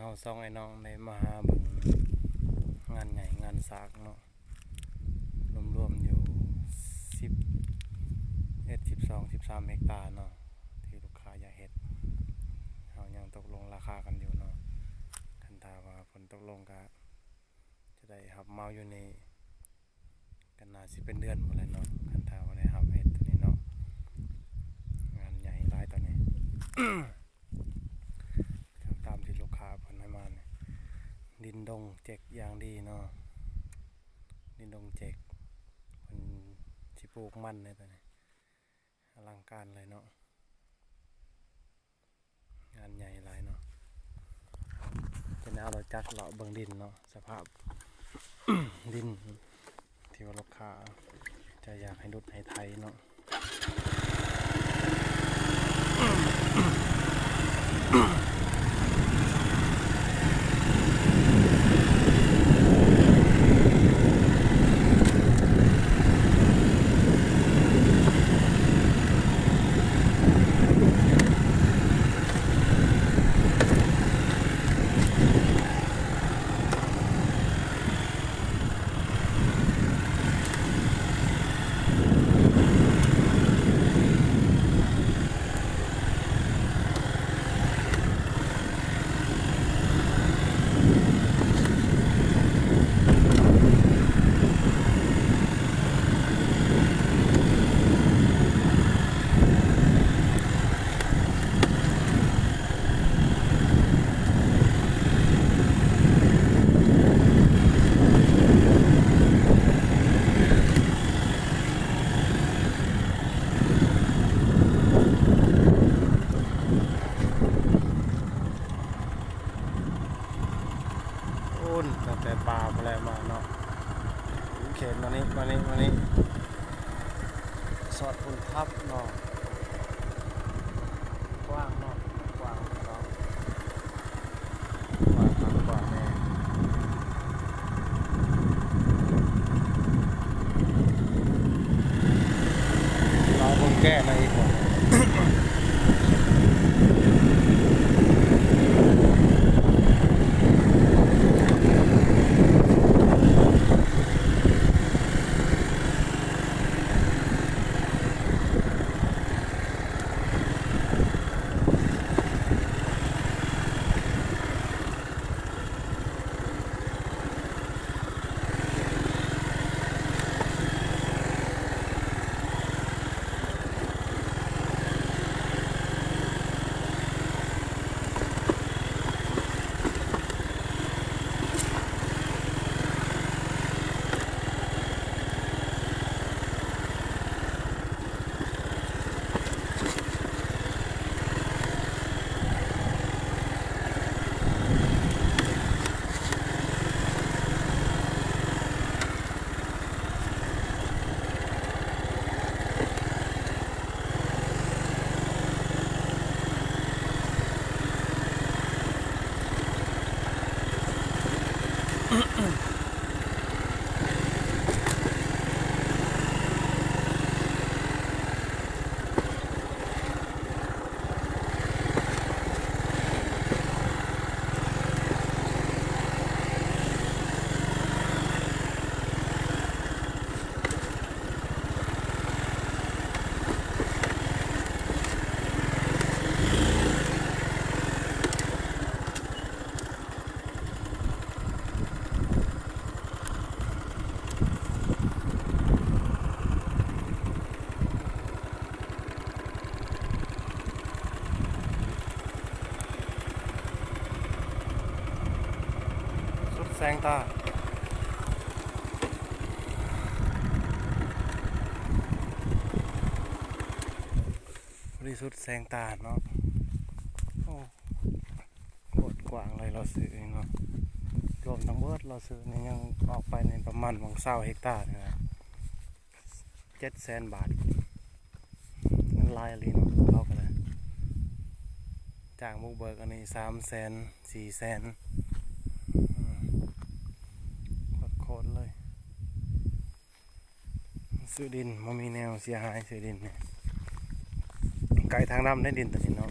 าซ่องไอ้น้องในมาหาเบิ่งงานใหญ่งานสากเนาะรวมๆอยู่12-13 เฮกตาร์เนาะที่ลูกค้าอยากเฮ็ดเฮายังตกลงราคากันอยู่เนาะคันถ้าว่าผลตกลงก็จะได้รับเหมาอยู่ในกันน่าสิเป็นเดือนหมดเลยเนาะคันถ้าว่าได้รับเฮ็ดตัวนี้เนาะงานใหญ่หลายตัวนี้ ตามที่ลูกค้าเพิ่นให้มาเนี่ยดินดงเจ็กอย่างดีเนาะดินดงเจ็กเพิ่นสิปลูกมันในตัวนี้อลังการเลยเนาะงานใหญ่หลายเนาะจะเอาเราจักเลาะเบิ่งดินเนาะสภาพ ดินที่ว่าลูกค้าจะอยากให้ดุดให้ไทยเนาะตั้งแต่ปลาอะไรมาเนาะเข็นมานี่สอดปุ่นทับเนาะกว้างเนาะกว้างเนาะกว้างครับกว้างแน่เราคงแก้ในอีกคนแสงตาบริสุทธิ์แสงตาเนาะโอ้โคตรกว้างเลยเราซื้อเองเนาะรวมทั้งเบิดเราซื้อนี่ยังออกไปในประมาณ20 เฮกตาร์นะ700,000 บาทเงินลายอะไรเนาะเข้ากันเลยจากบุกเบิกอันนี้300,000 400,000โคตรเลยซื้อดินมันมีแนวเสียหายซื้อดินเนี่ยไกลทางน้ำได้ดินตัวนี้เนาะ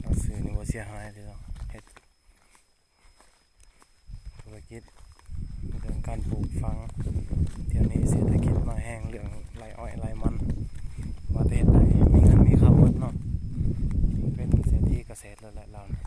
เราซื้อนี่ว่าเสียหายเลยเนาะ การปลูกฝังเดี๋ยวนี้เศรษฐกิจมาแห้งเรื่องไรอ้อยไรมันว่าประเทศใดมีเงินมีข้าวหมดเนาะเป็นเศรษฐีเกษตรแล้วแหละเรานะ